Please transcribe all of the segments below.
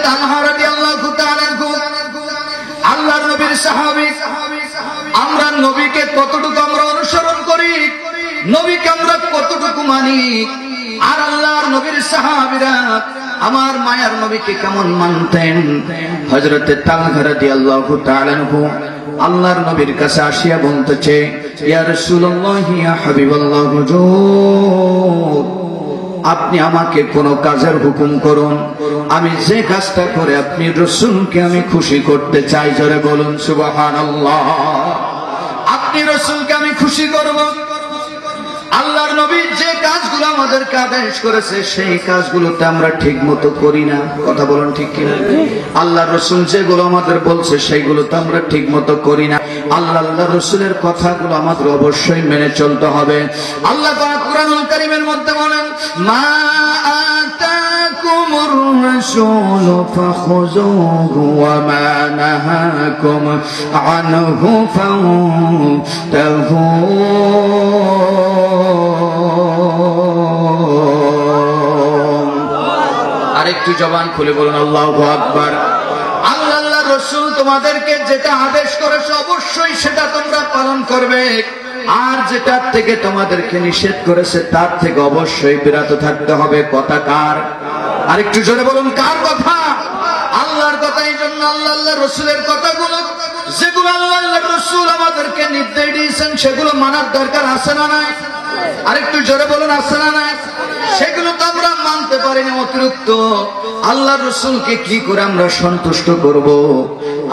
তালহা রাদিয়াল্লাহু তাআলা আল্লাহর নবীর সাহাবী। আমরা নবীকে কতটুকু আমরা অনুসরণ করি, নবীকে আমরা কতটুকু মানি, আর আল্লাহর নবীর সাহাবীরা আমার মায়ার নবীকে কেমন মানতেন। হযরত তালহা রাদিয়াল্লাহু তাআলা আল্লাহর নবীর কাছে আসিয়া বলতেছে, ইয়া রাসূলুল্লাহ ইয়া হাবিবাল্লাহ, হুজুর আপনি আমাকে কোন কাজের হুকুম করুন, আমি যে কাজটা করে আপনি রাসূলকে আমি খুশি করতে চাই। জোরে বলুন সুবহানাল্লাহ। আপনি রাসূলকে আমি খুশি করব। আল্লাহর নবী যে কাজগুলো আমাদেরকে আদেশ করেছে সেই কাজগুলোতে আমরা ঠিক মতো করি না। কথা বলুন ঠিক কিনা? আল্লাহর রাসূল যেগুলো আমাদের বলছে সেইগুলোতে আমরা ঠিক মতো করি না। আল্লাহর রাসূলের কথাগুলো আমাদের অবশ্যই মেনে চলতে হবে। আল্লাহ পাক কুরআনুল কারীমের মধ্যে বলেন, মা আতাকুমুর রাসূলু ফাখুযুহু ওয়া মা নাহাকুম আনহু ফান্তাহু। আরেকটু জবান খুলে বলুন আল্লাহু আকবার। আল্লাহর রাসূল তোমাদেরকে যেটা আদেশ করেছে অবশ্যই সেটা তোমরা পালন করবে, আর যেটা থেকে তোমাদেরকে নিষেধ করেছে তার থেকে অবশ্যই বিরত থাকতে হবে। কথা কার? আরেকটু জোরে বলুন, কার কথা? আল্লাহর কথা। এই জন্য আল্লাহর রাসূলের কথাগুলো যেগুলো আল্লাহর রাসূল আমাদেরকে নির্দেশ দিয়েছেন সেগুলো মানার দরকার আছে না নাই? আরেকটু জোরে বলুন, আছে না নাই? সেগুলো তো আমরা মানতে পারি না, অতিরিক্ত আল্লাহর রাসূলকে কি করে আমরা সন্তুষ্ট করব?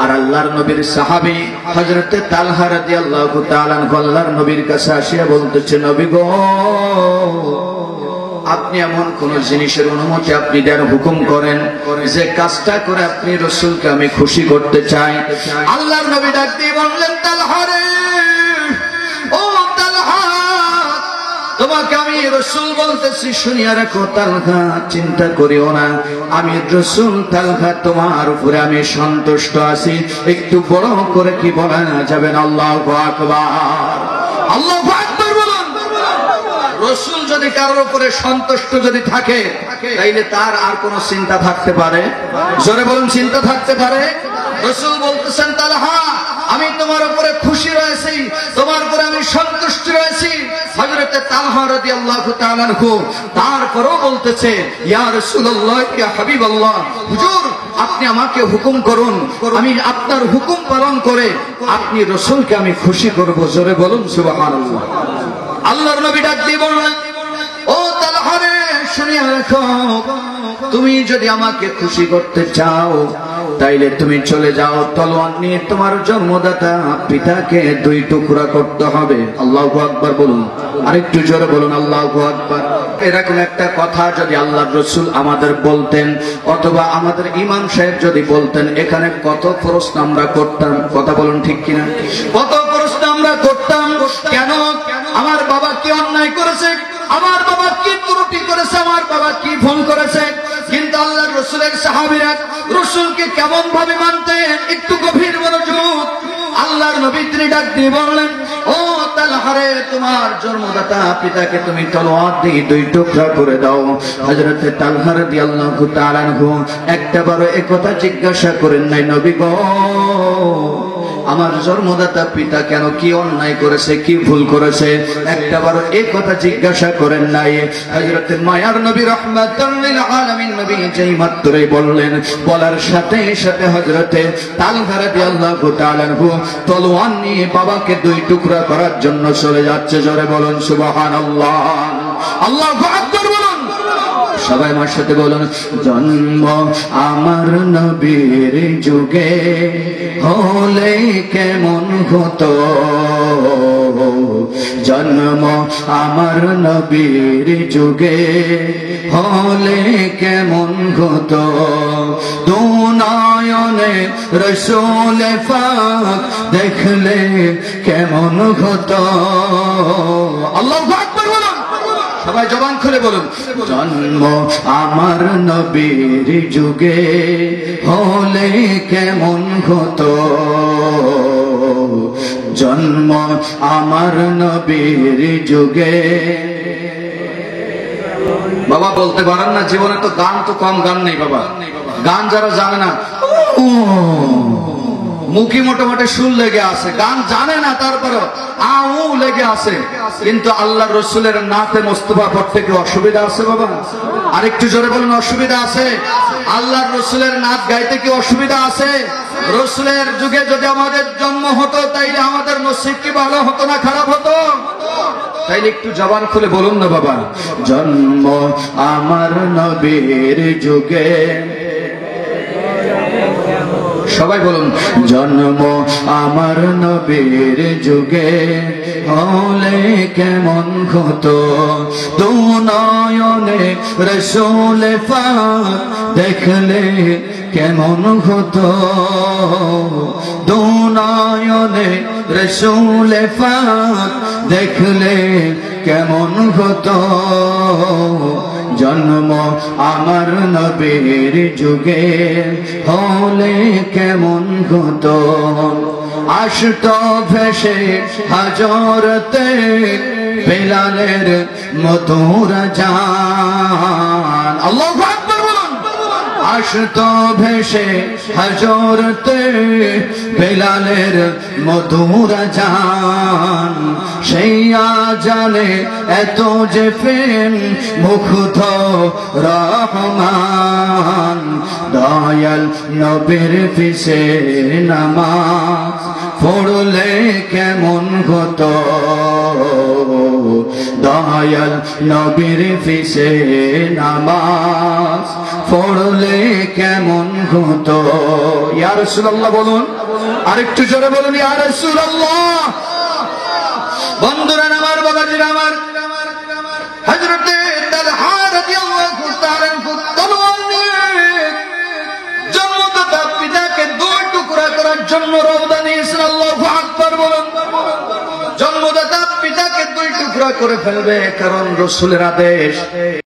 আর আল্লাহর নবীর সাহাবী হযরত তালহা রাদিয়াল্লাহু তাআলা আল্লাহর নবীর কাছে আসিয়া বলতেছে, নবী গো আপনি এমন কোন জিনিসের অনুমতি আপনি দেন, হুকুম করেন যে কাজটা করে আপনি রাসূলকে আমি খুশি করতে চাই। আল্লাহর নবী ডাক দিয়ে বললেন, তালহা রে, ও তালহা তোমাকে আমি রাসূল বলতেছি, শুনিয়া রাখো তালহা, চিন্তা করিও না, আমি রাসূল তালহা তোমার উপরে আমি সন্তুষ্ট আছি। একটু বড় করে কি বলা যাবে না? আল্লাহু আকবার, আল্লাহু আকবার বলুন। রাসূল যদি কারোর উপরে সন্তুষ্ট যদি থাকে তাইলে তার আর কোন চিন্তা থাকতে পারে? জোরে বলুন, চিন্তা থাকতে পারে? রাসূল বলতেছেন, তালহা আমি তোমার উপরে খুশি রয়েছি, তোমার উপরে আমি সন্তুষ্ট রয়েছি। হযরত তালহা রাদিয়াল্লাহু তাআলা তারপরেও বলতেছে, ইয়া রাসূলুল্লাহ ইয়া হাবিবাল্লাহ, হুজুর আপনি আমাকে হুকুম করুন, আমি আপনার হুকুম পালন করে আপনি রাসূলকে আমি খুশি করব। জোরে বলুন সুবহানাল্লাহ। আল্লাহর নবী ডাক দিয়ে বললেন, ও তালহা রে, শুনিয়া রাখো, তুমি যদি আমাকে খুশি করতে চাও তাইলে তুমি চলে যাও, তলোয়ার নিয়ে তোমার জন্মদাতা পিতাকে দুই টুকরা করতে হবে। আল্লাহু আকবার বলুন, আরেকটু জোরে বলুন আল্লাহু আকবার। এরকম একটা কথা যদি আল্লাহর রাসূল আমাদের বলতেন অথবা আমাদের ইমাম সাহেব যদি বলতেন, এখানে কত প্রশ্ন আমরা করতাম। কথা বলুন ঠিক কিনা? কত প্রশ্ন আমরা করতাম। কেন? আমার বাবা কি অন্যায় করেছে, আমার বাবা কি ত্রুটি করেছে, আমার বাবা কি ভুল করেছে। কিন্তু আল্লাহর রাসূলের সাহাবীরা রাসূলকে কেমন ভাবে মানতেন, একটু গভীর মনোযোগ। আল্লাহর নবী তিনি ডাক দিয়ে বললেন, ও তালহা রে, তোমার জন্মদাতা পিতাকে তুমি তলোয়ার দিয়ে দুই টুকরা করে দাও। হযরত তালহা রাদিয়াল্লাহু তাআলা একটাবারও একথা জিজ্ঞাসা করেন নাই, নবী গো আমার জন্মদাতা পিতা কেন কি অন্যায় করেছে, কি ভুল করেছে, একটাবারও এই কথা জিজ্ঞাসা করেন নাই। হযরত মায়ার নবী রাহমাতুল লিল আলামিন নবী যেই মাত্রই বললেন, বলার সাথে সাথে হযরত তালহা রাদিয়াল্লাহু তাআলা তলোয়ার নিয়ে বাবাকে দুই টুকরা করার জন্য চলে যাচ্ছে। জোরে বলুন সুবহানাল্লাহ, আল্লাহু আকবার বলুন। সবাই আমার সাথে বলুন, জন্ম আমার নবীর যুগে হলে কেমন হতো, জন্ম আমার নবীর যুগে হলে কেমন হতো, দুনয়নে রাসূল পাক দেখলে কেমন হতো। আল্লাহু আকবার বলুন, সবাই জবান খুলে বলুন, জন্ম আমার নবীর যুগে হলে কেমন হতো, জন্ম আমার নবীর যুগে। বাবা বলতে পারেন না, জীবনে তো গান তো কম গান নেই বাবা, গান যারা জানে না, মুখে মোটামুটি সুর লেগে আছে, গান জানে না তারপরে আউ লেগে আছে, কিন্তু আল্লাহর রসুলের নাতে মোস্তফা পড়তে কি অসুবিধা আছে বাবা? আরেকটু জোরে বলুন, অসুবিধা আছে? আল্লাহর রসুলের নাত গাইতে কি অসুবিধা আছে? রসুলের যুগে যদি আমাদের জন্ম হতো তাইলে আমাদের নসিব কি ভালো হতো না খারাপ হতো? তাইলে একটু জবান খুলে বলুন না বাবা। জন্ম আমার নবীর যুগে, সবাই বলুন, জন্ম আমার নবীর যুগে হলে কেমন হতো, দু নয়নে রসুল পাক দেখলে কেমন হতো, দু নয়নে রসুল পাক দেখলে কেমন হতো, জন্ম আমার নবীর যুগে হলে কেমন হতো। আসতো ভেসে হযরতে বেলালের মধুর জান, আল্লাহু আকবার বলুন। আসতো ভেসে হযরতে বেলালের মধুর জান, সেই আজানে এত যে প্রেম মুগ্ধ রহমান, দয়াল নবীর পিছে নামাজ পড়লে কেমন হতো, দয়াল নবীর পিছে নামাজ পড়লে কেমন হতো। ইয়া রাসূলুল্লাহ বলুন, আরেকটু জোরে বলুন, ইয়া রাসূলুল্লাহ। বন্ধুরা আমার, বাবাজিরা আমার, হযরতে তালহা রাদিয়াল্লাহু তাআলা তলোয়ার নিয়ে জন্মদাতা পিতাকে দুই টুকরা করার জন্য রওনা দিয়েছেন। আল্লাহু আকবার বলুন। জন্মদাতা পিতাকে দুই টুকরা করে ফেলবে, কারণ রাসূলের আদেশ।